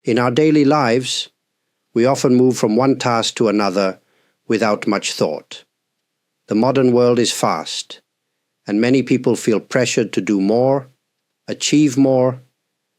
In our daily lives, we often move from one task to another without much thought. The modern world is fast, and many people feel pressured to do more, achieve more,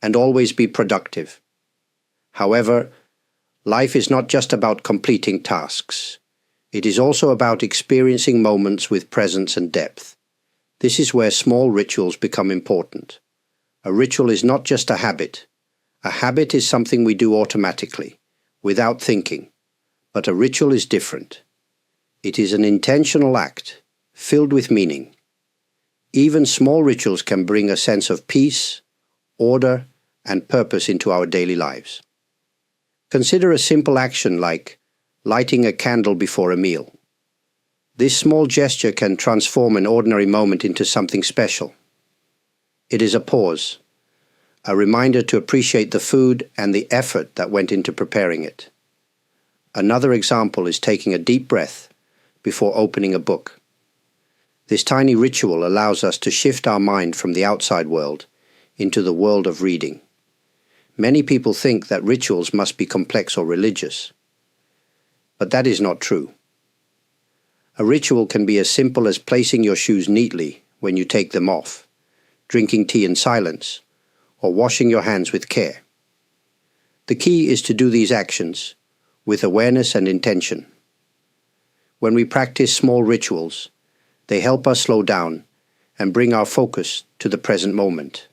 and always be productive. However, life is not just about completing tasks. It is also about experiencing moments with presence and depth. This is where small rituals become important. A ritual is not just a habit. A habit is something we do automatically, without thinking. But a ritual is different. It is an intentional act, filled with meaning. Even small rituals can bring a sense of peace, order, and purpose into our daily lives. Consider a simple action like lighting a candle before a meal. This small gesture can transform an ordinary moment into something special. It is a pause, a reminder to appreciate the food and the effort that went into preparing it. Another example is taking a deep breath before opening a book. This tiny ritual allows us to shift our mind from the outside world into the world of reading. Many people think that rituals must be complex or religious. But that is not true. A ritual can be as simple as placing your shoes neatly when you take them off, drinking tea in silence, or washing your hands with care. The key is to do these actions with awareness and intention. When we practice small rituals, they help us slow down and bring our focus to the present moment.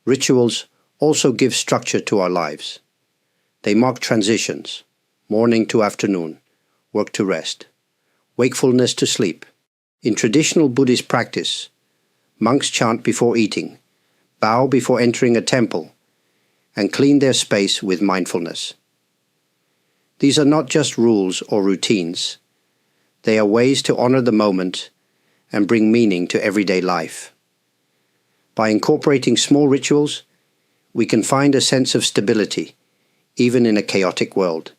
Rituals also give structure to our lives. They mark transitions, morning to afternoon, work to rest, wakefulness to sleep. In traditional Buddhist practice, monks chant before eating, bow before entering a temple, and clean their space with mindfulness. These are not just rules or routines. They are ways to honor the moment and bring meaning to everyday life. By incorporating small rituals, we can find a sense of stability, even in a chaotic world.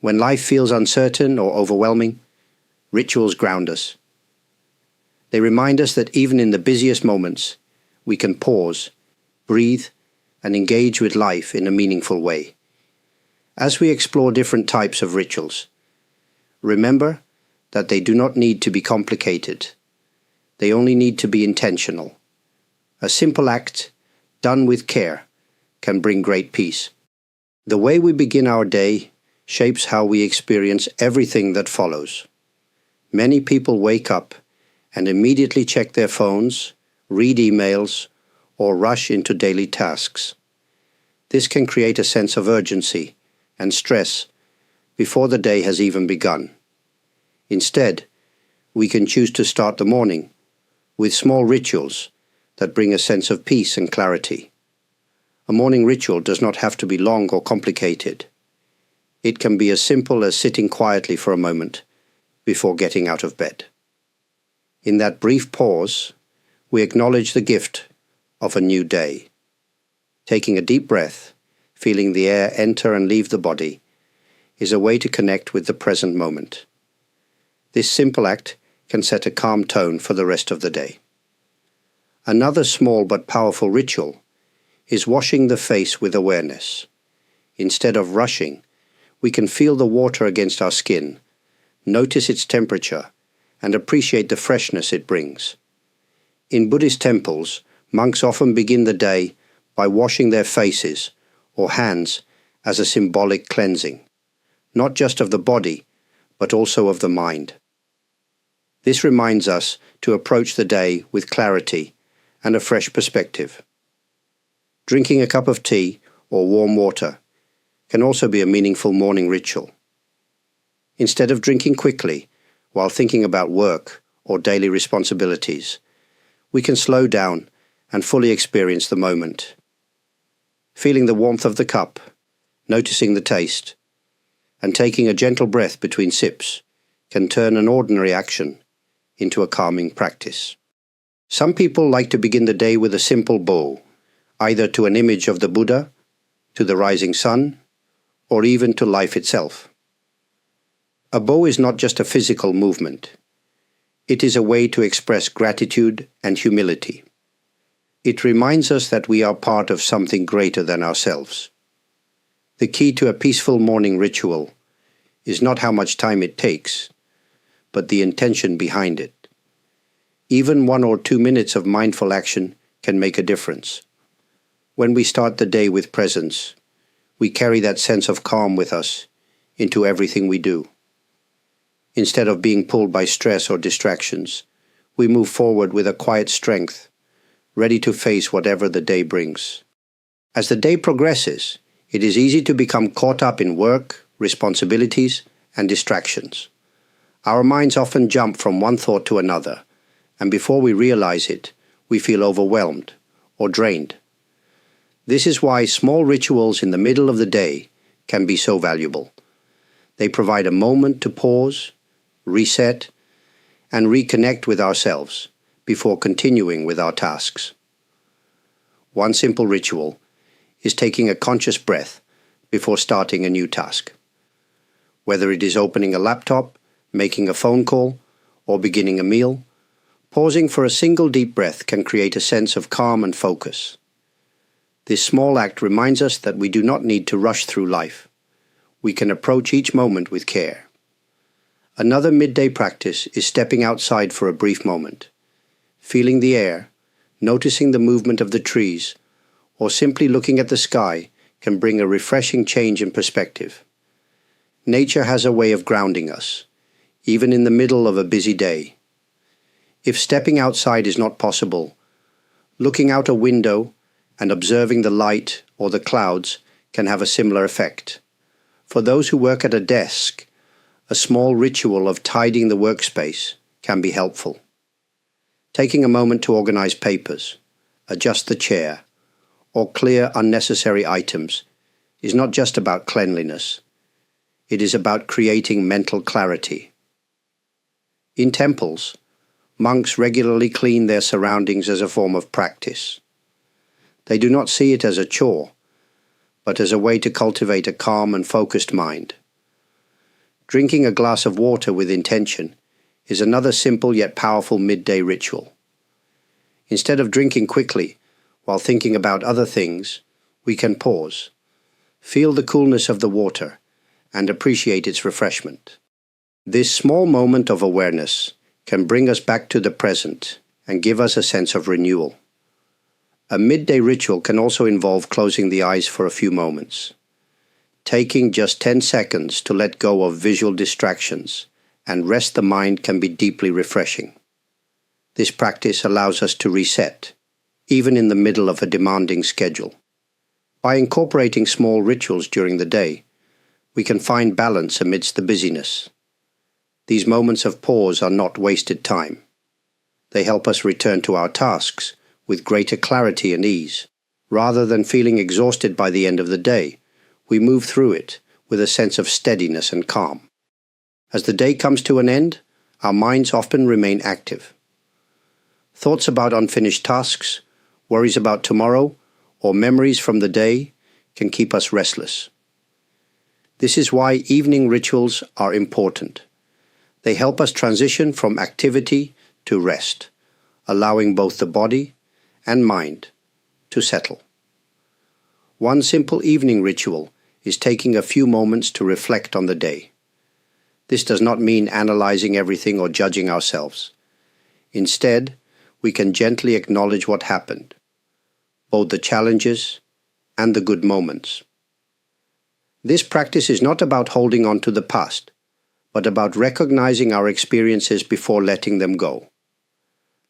When life feels uncertain or overwhelming, rituals ground us. They remind us that even in the busiest moments, we can pause, breathe, and engage with life in a meaningful way. As we explore different types of rituals, remember that they do not need to be complicated. They only need to be intentional. A simple act, done with care, can bring great peace. The way we begin our day shapes how we experience everything that follows. Many people wake up and immediately check their phones, read emails, or rush into daily tasks. This can create a sense of urgency and stress before the day has even begun. Instead, we can choose to start the morning with small rituals that bring a sense of peace and clarity. A morning ritual does not have to be long or complicated. It can be as simple as sitting quietly for a moment before getting out of bed. In that brief pause, we acknowledge the gift of a new day. Taking a deep breath, feeling the air enter and leave the body, is a way to connect with the present moment. This simple act can set a calm tone for the rest of the day. Another small but powerful ritual is washing the face with awareness. Instead of rushing, we can feel the water against our skin, notice its temperature, and appreciate the freshness it brings. In Buddhist temples, monks often begin the day by washing their faces or hands as a symbolic cleansing, not just of the body, but also of the mind. This reminds us to approach the day with clarity and a fresh perspective. Drinking a cup of tea or warm water can also be a meaningful morning ritual. Instead of drinking quickly while thinking about work or daily responsibilities, we can slow down and fully experience the moment. Feeling the warmth of the cup, noticing the taste, and taking a gentle breath between sips can turn an ordinary action into a calming practice. Some people like to begin the day with a simple bow, either to an image of the Buddha, to the rising sun, or even to life itself. A bow is not just a physical movement. It is a way to express gratitude and humility. It reminds us that we are part of something greater than ourselves. The key to a peaceful morning ritual is not how much time it takes, but the intention behind it. Even 1 or 2 minutes of mindful action can make a difference. When we start the day with presence, we carry that sense of calm with us into everything we do. Instead of being pulled by stress or distractions, we move forward with a quiet strength, ready to face whatever the day brings. As the day progresses, it is easy to become caught up in work, responsibilities, and distractions. Our minds often jump from one thought to another, and before we realize it, we feel overwhelmed or drained. This is why small rituals in the middle of the day can be so valuable. They provide a moment to pause, reset, and reconnect with ourselves before continuing with our tasks. One simple ritual is taking a conscious breath before starting a new task. Whether it is opening a laptop, making a phone call, or beginning a meal, pausing for a single deep breath can create a sense of calm and focus. This small act reminds us that we do not need to rush through life. We can approach each moment with care. Another midday practice is stepping outside for a brief moment. Feeling the air, noticing the movement of the trees, or simply looking at the sky can bring a refreshing change in perspective. Nature has a way of grounding us, even in the middle of a busy day. If stepping outside is not possible, looking out a window and observing the light or the clouds can have a similar effect. For those who work at a desk, a small ritual of tidying the workspace can be helpful. Taking a moment to organize papers, adjust the chair, or clear unnecessary items is not just about cleanliness. It is about creating mental clarity. In temples, monks regularly clean their surroundings as a form of practice. They do not see it as a chore, but as a way to cultivate a calm and focused mind. Drinking a glass of water with intention is another simple yet powerful midday ritual. Instead of drinking quickly while thinking about other things, we can pause, feel the coolness of the water, and appreciate its refreshment. This small moment of awareness can bring us back to the present and give us a sense of renewal. A midday ritual can also involve closing the eyes for a few moments. Taking just 10 seconds to let go of visual distractions and rest the mind can be deeply refreshing. This practice allows us to reset, even in the middle of a demanding schedule. By incorporating small rituals during the day, we can find balance amidst the busyness. These moments of pause are not wasted time. They help us return to our tasks with greater clarity and ease. Rather than feeling exhausted by the end of the day, we move through it with a sense of steadiness and calm. As the day comes to an end, our minds often remain active. Thoughts about unfinished tasks, worries about tomorrow, or memories from the day can keep us restless. This is why evening rituals are important. They help us transition from activity to rest, allowing both the body and mind to settle. One simple evening ritual is taking a few moments to reflect on the day. This does not mean analyzing everything or judging ourselves. Instead, we can gently acknowledge what happened, both the challenges and the good moments. This practice is not about holding on to the past, but about recognizing our experiences before letting them go.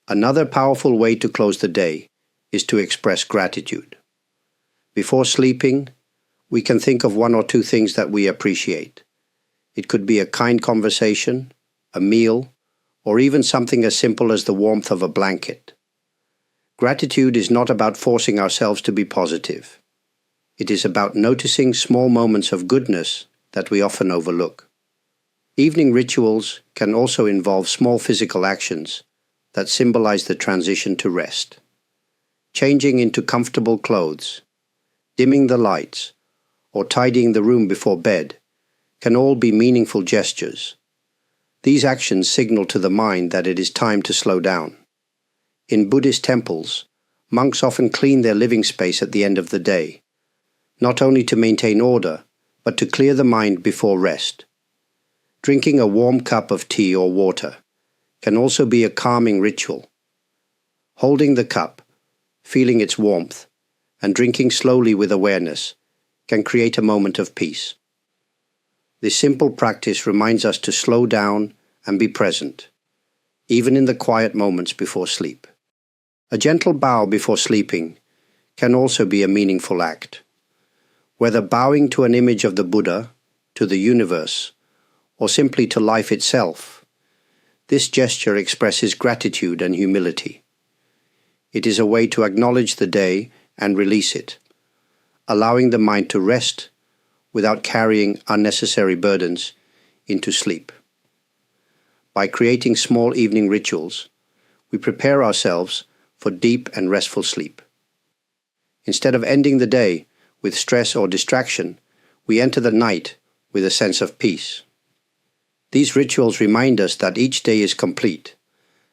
Another powerful way to close the day is to express gratitude. Before sleeping, we can think of 1 or 2 things that we appreciate. It could be a kind conversation, a meal, or even something as simple as the warmth of a blanket. Gratitude is not about forcing ourselves to be positive. It is about noticing small moments of goodness that we often overlook. Evening rituals can also involve small physical actions that symbolize the transition to rest. Changing into comfortable clothes, dimming the lights, or tidying the room before bed can all be meaningful gestures. These actions signal to the mind that it is time to slow down. In Buddhist temples, monks often clean their living space at the end of the day, not only to maintain order, but to clear the mind before rest. Drinking a warm cup of tea or water can also be a calming ritual. Holding the cup, feeling its warmth, and drinking slowly with awareness can create a moment of peace. This simple practice reminds us to slow down and be present, even in the quiet moments before sleep. A gentle bow before sleeping can also be a meaningful act. Whether bowing to an image of the Buddha, to the universe, or simply to life itself, this gesture expresses gratitude and humility. It is a way to acknowledge the day and release it, allowing the mind to rest without carrying unnecessary burdens into sleep. By creating small evening rituals, we prepare ourselves for deep and restful sleep. Instead of ending the day with stress or distraction, we enter the night with a sense of peace. These rituals remind us that each day is complete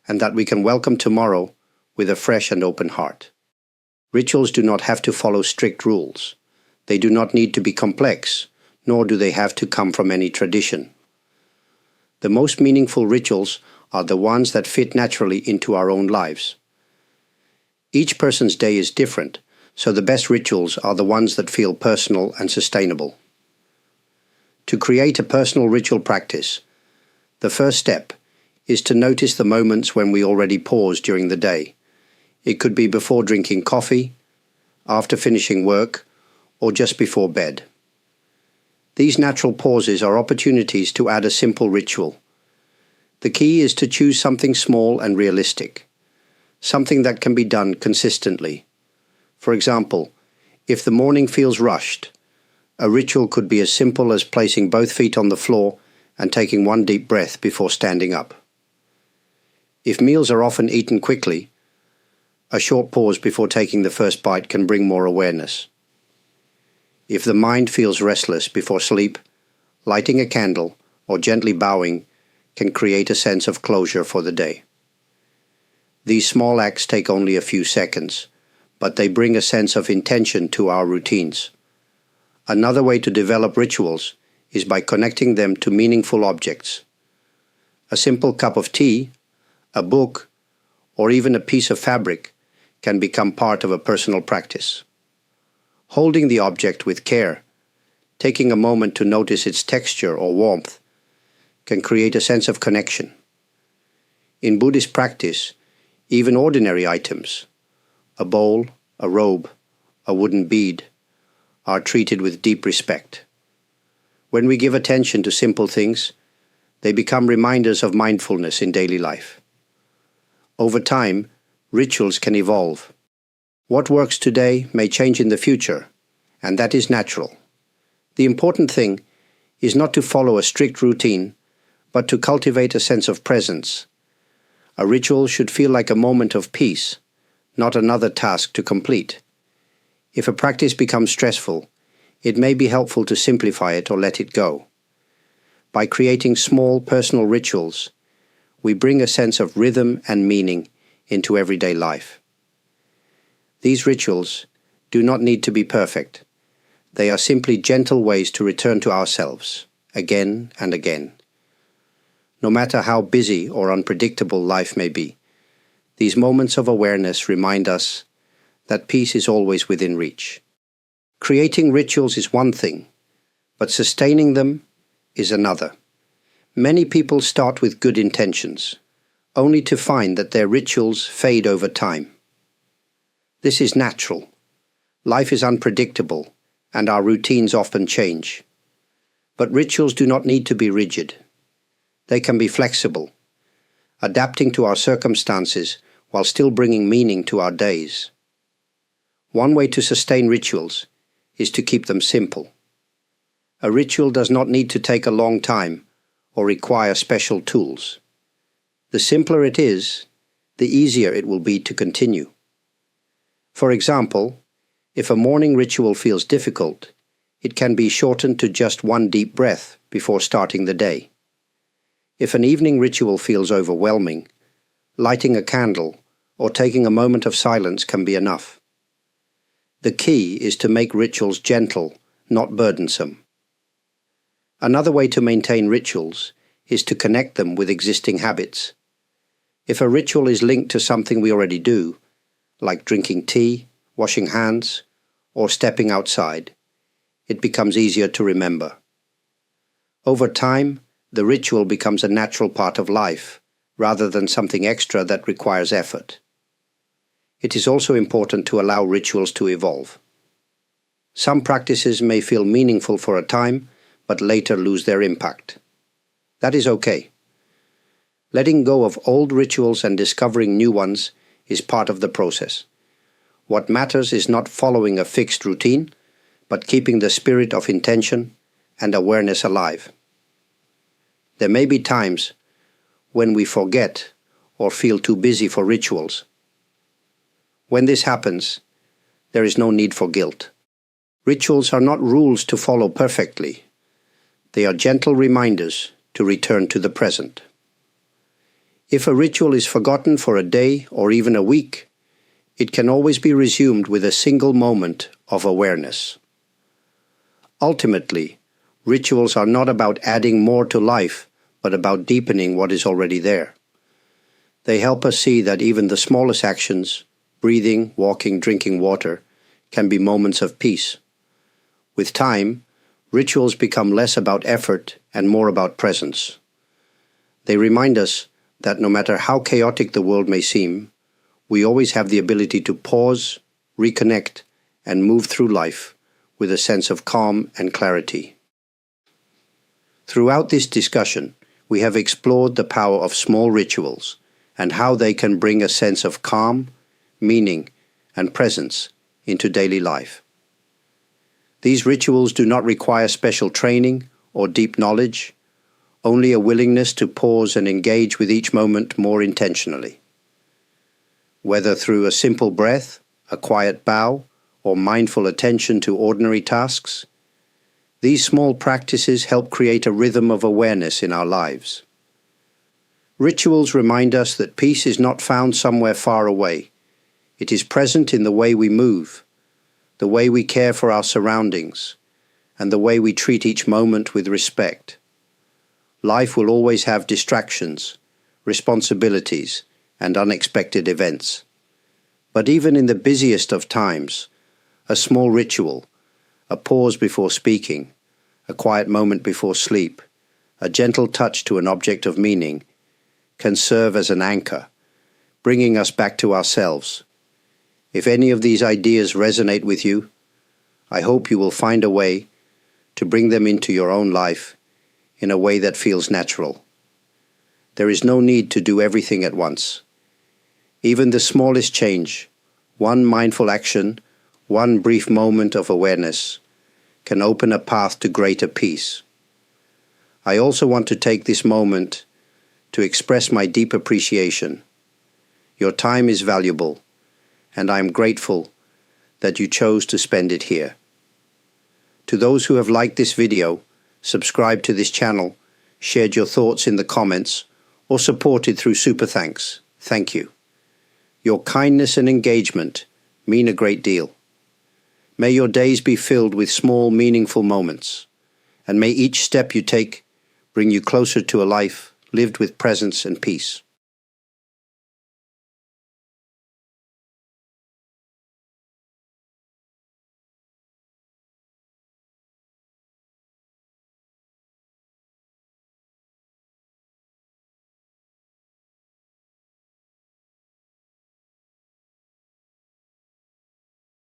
and that we can welcome tomorrow with a fresh and open heart. Rituals do not have to follow strict rules. They do not need to be complex, nor do they have to come from any tradition. The most meaningful rituals are the ones that fit naturally into our own lives. Each person's day is different, so the best rituals are the ones that feel personal and sustainable. To create a personal ritual practice, the first step is to notice the moments when we already pause during the day. It could be before drinking coffee, after finishing work, or just before bed. These natural pauses are opportunities to add a simple ritual. The key is to choose something small and realistic, something that can be done consistently. For example, if the morning feels rushed, a ritual could be as simple as placing both feet on the floor and taking one deep breath before standing up. If meals are often eaten quickly, a short pause before taking the first bite can bring more awareness. If the mind feels restless before sleep, lighting a candle or gently bowing can create a sense of closure for the day. These small acts take only a few seconds, but they bring a sense of intention to our routines. Another way to develop rituals is by connecting them to meaningful objects. A simple cup of tea, a book, or even a piece of fabric can become part of a personal practice. Holding the object with care, taking a moment to notice its texture or warmth, can create a sense of connection. In Buddhist practice, even ordinary items, a bowl, a robe, a wooden bead, are treated with deep respect. When we give attention to simple things, they become reminders of mindfulness in daily life. Over time, rituals can evolve. What works today may change in the future, and that is natural. The important thing is not to follow a strict routine, but to cultivate a sense of presence. A ritual should feel like a moment of peace, not another task to complete. If a practice becomes stressful, it may be helpful to simplify it or let it go. By creating small personal rituals, we bring a sense of rhythm and meaning into everyday life. These rituals do not need to be perfect. They are simply gentle ways to return to ourselves, again and again. No matter how busy or unpredictable life may be, these moments of awareness remind us that peace is always within reach. Creating rituals is one thing, but sustaining them is another. Many people start with good intentions, only to find that their rituals fade over time. This is natural. Life is unpredictable, and our routines often change. But rituals do not need to be rigid. They can be flexible, adapting to our circumstances while still bringing meaning to our days. One way to sustain rituals is to keep them simple. A ritual does not need to take a long time or require special tools. The simpler it is, the easier it will be to continue. For example, if a morning ritual feels difficult, it can be shortened to just one deep breath before starting the day. If an evening ritual feels overwhelming, lighting a candle or taking a moment of silence can be enough. The key is to make rituals gentle, not burdensome. Another way to maintain rituals is to connect them with existing habits. If a ritual is linked to something we already do, like drinking tea, washing hands, or stepping outside, it becomes easier to remember. Over time, the ritual becomes a natural part of life, rather than something extra that requires effort. It is also important to allow rituals to evolve. Some practices may feel meaningful for a time, but later lose their impact. That is okay. Letting go of old rituals and discovering new ones is part of the process. What matters is not following a fixed routine, but keeping the spirit of intention and awareness alive. There may be times when we forget or feel too busy for rituals. When this happens, there is no need for guilt. Rituals are not rules to follow perfectly. They are gentle reminders to return to the present. If a ritual is forgotten for a day or even a week, it can always be resumed with a single moment of awareness. Ultimately, rituals are not about adding more to life, but about deepening what is already there. They help us see that even the smallest actions, breathing, walking, drinking water, can be moments of peace. With time, rituals become less about effort and more about presence. They remind us that no matter how chaotic the world may seem, we always have the ability to pause, reconnect, and move through life with a sense of calm and clarity. Throughout this discussion, we have explored the power of small rituals and how they can bring a sense of calm, meaning, and presence into daily life. These rituals do not require special training or deep knowledge, only a willingness to pause and engage with each moment more intentionally. Whether through a simple breath, a quiet bow, or mindful attention to ordinary tasks, these small practices help create a rhythm of awareness in our lives. Rituals remind us that peace is not found somewhere far away. It is present in the way we move, the way we care for our surroundings, and the way we treat each moment with respect. Life will always have distractions, responsibilities, and unexpected events. But even in the busiest of times, a small ritual, a pause before speaking, a quiet moment before sleep, a gentle touch to an object of meaning, can serve as an anchor, bringing us back to ourselves. If any of these ideas resonate with you, I hope you will find a way to bring them into your own life in a way that feels natural. There is no need to do everything at once. Even the smallest change, one mindful action, one brief moment of awareness, can open a path to greater peace. I also want to take this moment to express my deep appreciation. Your time is valuable, and I am grateful that you chose to spend it here. To those who have liked this video, subscribed to this channel, shared your thoughts in the comments, or supported through super thanks, thank you. Your kindness and engagement mean a great deal. May your days be filled with small, meaningful moments, and may each step you take bring you closer to a life lived with presence and peace.